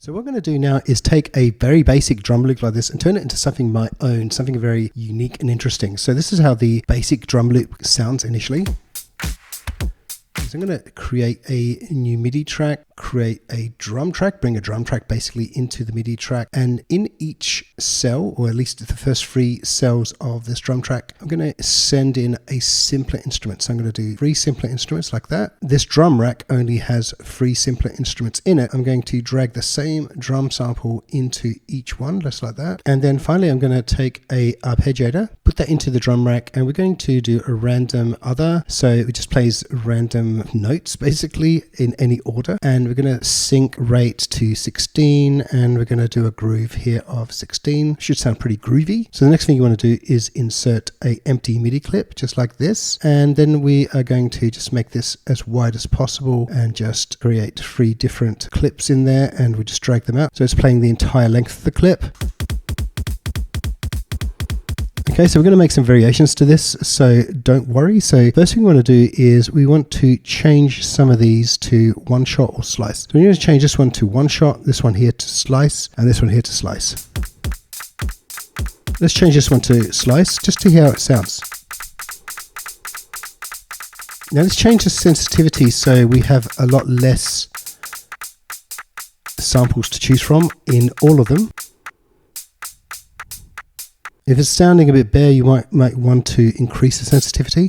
So what I'm going to do now is take a very basic drum loop like this and turn it into something my own, something very unique and interesting. So this is how the basic drum loop sounds initially. So I'm going to create a new MIDI track, create a drum track, bring a drum track basically into the MIDI track. And in each cell, or at least the first 3 cells of this drum track, I'm going to send in a simpler instrument. So I'm going to do 3 simpler instruments like that. This drum rack only has 3 simpler instruments in it. I'm going to drag the same drum sample into each one, just like that. And then finally, I'm going to take a arpeggiator, put that into the drum rack, and we're going to do a random other. So it just plays random notes basically in any order, and we're going to sync rate to 16, and we're going to do a groove here of 16. Should sound pretty groovy. So the next thing you want to do is insert a empty MIDI clip just like this, and then we are going to just make this as wide as possible and just create 3 different clips in there, and we just drag them out so it's playing the entire length of the clip. Okay, so we're going to make some variations to this, so don't worry. So first thing we want to do is we want to change some of these to one shot or slice. So we're going to change this one to one shot, this one here to slice, and this one here to slice. Let's change this one to slice just to hear how it sounds. Now let's change the sensitivity so we have a lot less samples to choose from in all of them. If it's sounding a bit bare, you might want to increase the sensitivity.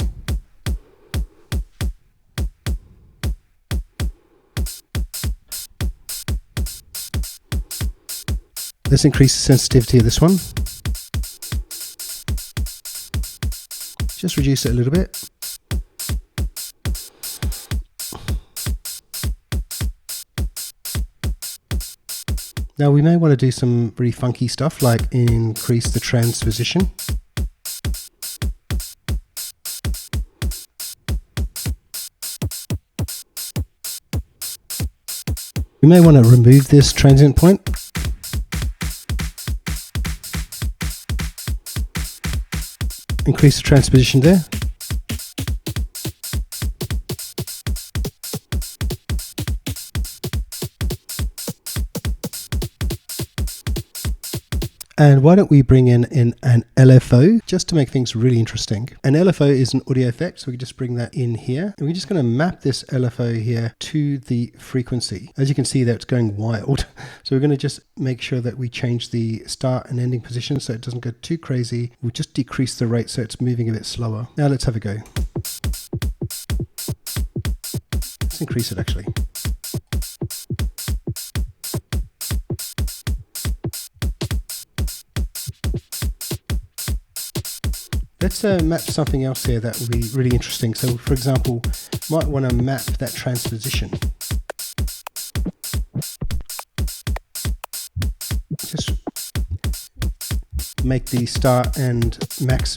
Let's increase the sensitivity of this one. Just reduce it a little bit. Now we may want to do some really funky stuff like increase the transposition. We may want to remove this transient point. Increase the transposition there. And why don't we bring in an LFO just to make things really interesting. An LFO is an audio effect, so we can just bring that in here. And we're just going to map this LFO here to the frequency. As you can see there, it's going wild. So we're going to just make sure that we change the start and ending position so it doesn't go too crazy. We'll just decrease the rate so it's moving a bit slower. Now let's have a go. Let's increase it actually. Let's map something else here that will be really interesting. So for example, might want to map that transposition. Just make the start and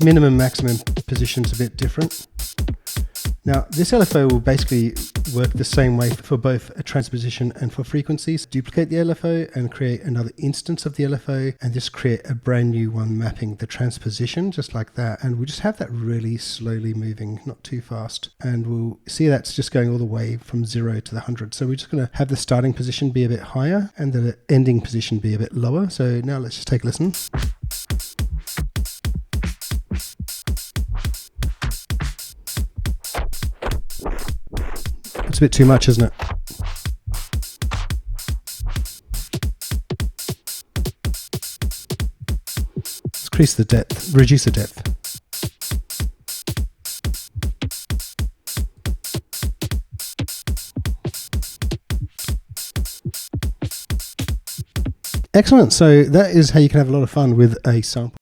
minimum maximum positions a bit different. Now this LFO will basically work the same way for both a transposition and for frequencies. Duplicate the LFO and create another instance of the LFO and just create a brand new one mapping the transposition just like that, and we'll just have that really slowly moving, not too fast, and we'll see that's just going all the way from 0 to the 100. So we're just going to have the starting position be a bit higher and the ending position be a bit lower. So now let's just take a listen. It's a bit too much, isn't it? Let's increase the depth, reduce the depth. Excellent. So that is how you can have a lot of fun with a sample.